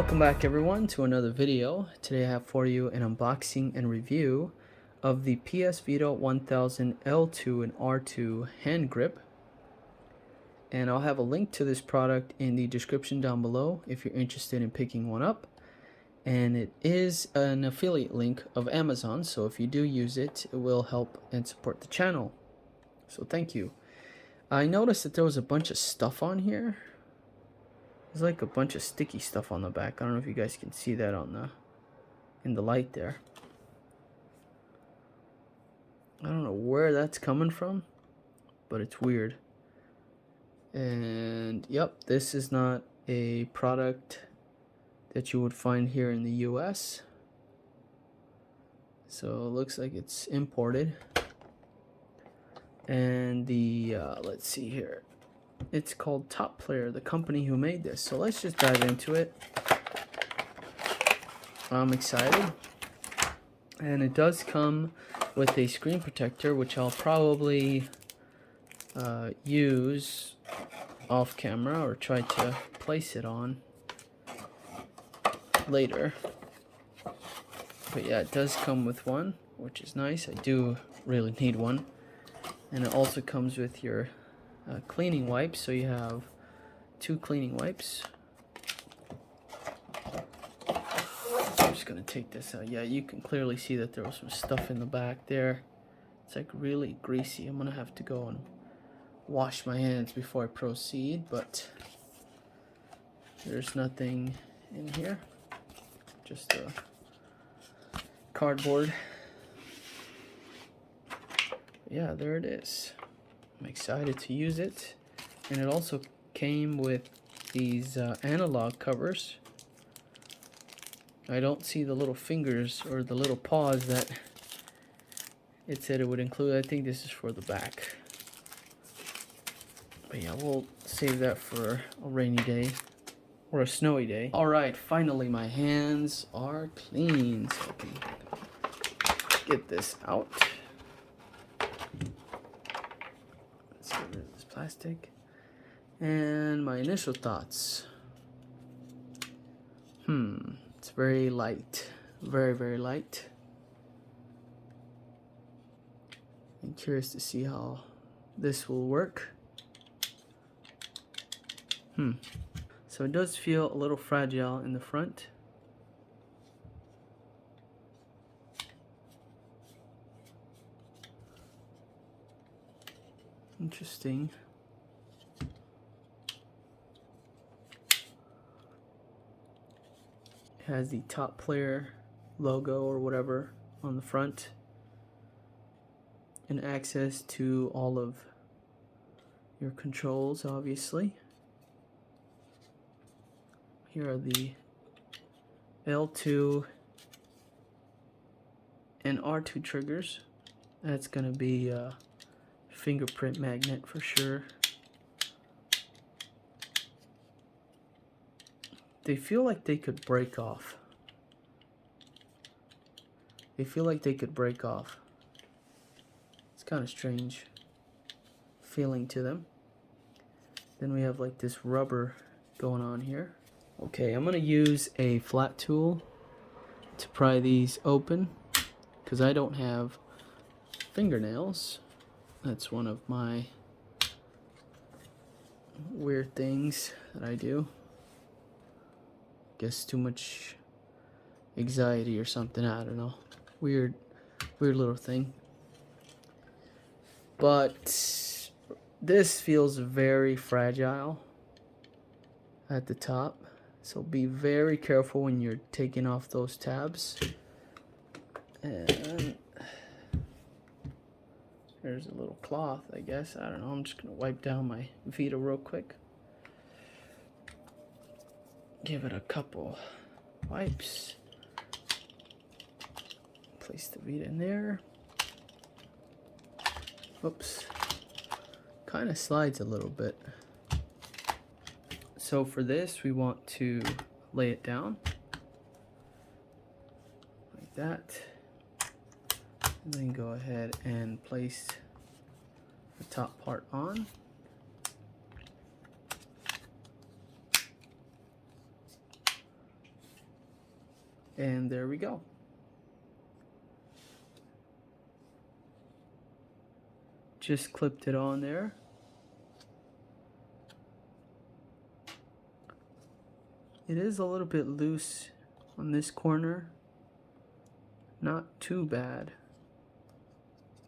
Welcome back everyone to another video. Today I have for you an unboxing and review of the PS Vita 1000 L2 and R2 hand grip. And I'll have a link to this product in the description down below if you're interested in picking one up. And it is an affiliate link of Amazon, so if you do use it, it will help and support the channel. So thank you. I noticed that there was a bunch of stuff on here. There's like a bunch of sticky stuff on the back. I don't know if you guys can see that in the light there. I don't know where that's coming from, but it's weird. And yep, this is not a product that you would find here in the US. So it looks like it's imported. And the let's see here. It's called Top Player, the company who made this. So let's just dive into it. I'm excited. And it does come with a screen protector, which I'll probably use off camera or try to place it on later. But yeah, it does come with one, which is nice. I do really need one. And it also comes with your cleaning wipes, so you have 2 cleaning wipes. I'm just gonna take this out. Yeah, you can clearly see that there was some stuff in the back there. It's like really greasy. I'm gonna have to go and wash my hands before I proceed, but there's nothing in here, just a cardboard. Yeah, there it is. I'm excited to use it. And it also came with these analog covers. I don't see the little fingers or the little paws that it said it would include. I think this is for the back. But yeah, we'll save that for a rainy day or a snowy day. Alright, finally my hands are clean, so I can get this out. Let's get rid of this plastic. And my initial thoughts. It's very light. Very, very light. I'm curious to see how this will work. So it does feel a little fragile in the front. Interesting. It has the Top Player logo or whatever on the front, and access to all of your controls, obviously. Here are the L2 and R2 triggers. That's gonna be a fingerprint magnet for sure. They feel like they could break off. It's kind of strange feeling to them. Then we have like this rubber going on here. Okay, I'm gonna use a flat tool to pry these open because I don't have fingernails. That's one of my weird things that I do. Guess too much anxiety or something, I don't know. Weird little thing. But this feels very fragile at the top. So be very careful when you're taking off those tabs. And there's a little cloth, I guess. I don't know. I'm just gonna wipe down my Vita real quick. Give it a couple wipes. Place the Vita in there. Oops. Kind of slides a little bit. So for this, we want to lay it down like that. And then go ahead and place the top part on. And there we go. Just clipped it on there. It is a little bit loose on this corner. Not too bad.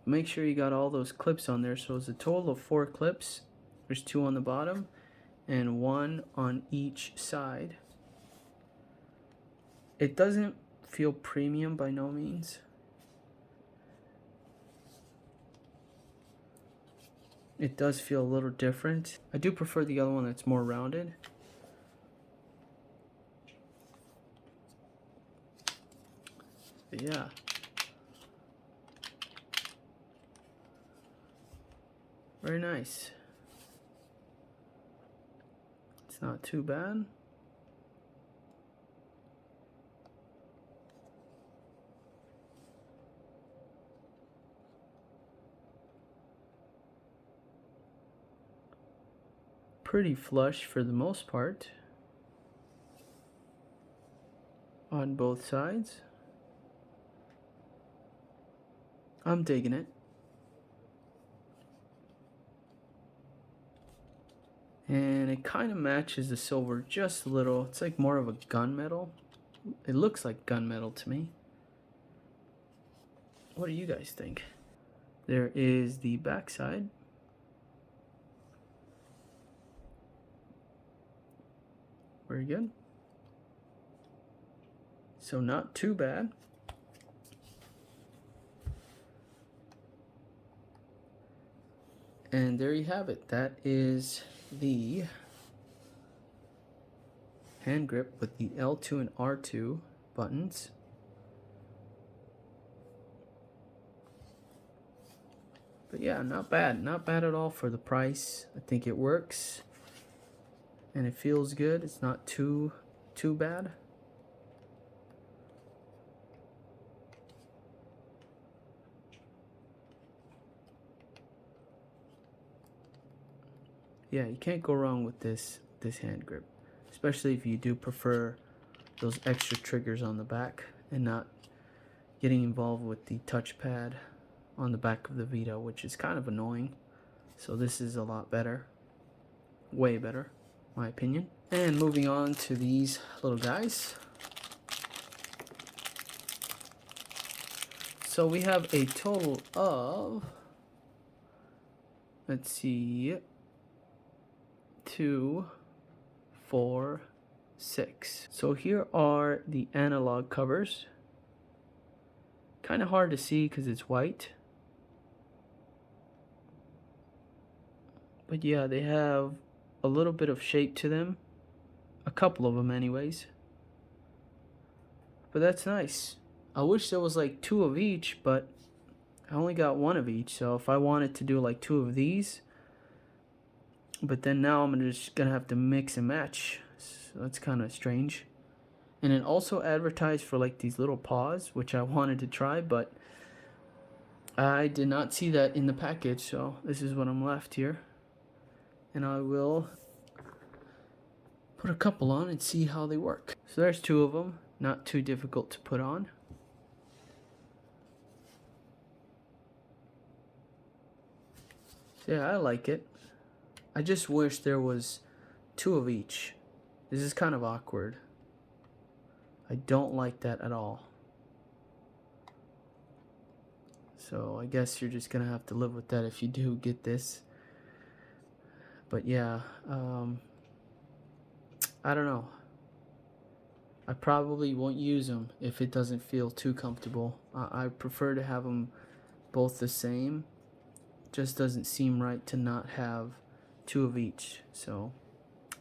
Make sure you got all those clips on there. So it's a total of 4 clips. There's 2 on the bottom and 1 on each side. It doesn't feel premium by no means. It does feel a little different. I do prefer the other one that's more rounded. But yeah. Very nice. It's not too bad. Pretty flush for the most part on both sides. I'm digging it. And it kind of matches the silver just a little. It's like more of a gunmetal. It looks like gunmetal to me. What do you guys think? There is the back side. Very good. So not too bad. And there you have it. That is the hand grip with the L2 and R2 buttons. But yeah, not bad. Not bad at all for the price. I think it works. And it feels good. It's not too bad. Yeah, you can't go wrong with this hand grip, especially if you do prefer those extra triggers on the back and not getting involved with the touchpad on the back of the Vita, which is kind of annoying. So this is a lot better, way better, my opinion. And moving on to these little guys. So we have a total of, let's see, 2, 4, 6. So here are the analog covers. Kind of hard to see because it's white. But yeah, they have a little bit of shape to them. A couple of them anyways. But that's nice. I wish there was like 2 of each, but I only got 1 of each. So if I wanted to do like 2 of these, but then now I'm just gonna have to mix and match. So that's kind of strange. And it also advertised for like these little paws, which I wanted to try, but I did not see that in the package. So this is what I'm left here. And I will put a couple on and see how they work. So there's 2 of them. Not too difficult to put on. So yeah, I like it. I just wish there was 2 of each. This is kind of awkward. I don't like that at all. So I guess you're just gonna have to live with that if you do get this. But yeah, I don't know. I probably won't use them if it doesn't feel too comfortable. I prefer to have them both the same. Just doesn't seem right to not have 2 of each. So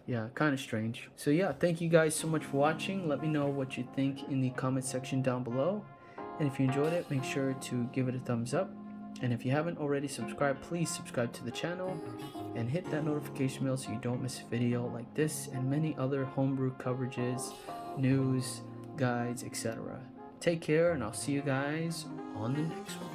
yeah, kind of strange. So yeah, thank you guys so much for watching. Let me know what you think in the comment section down below. And if you enjoyed it, make sure to give it a thumbs up. And if you haven't already subscribed, please subscribe to the channel and hit that notification bell so you don't miss a video like this and many other homebrew coverages, news, guides, etc. Take care, and I'll see you guys on the next one.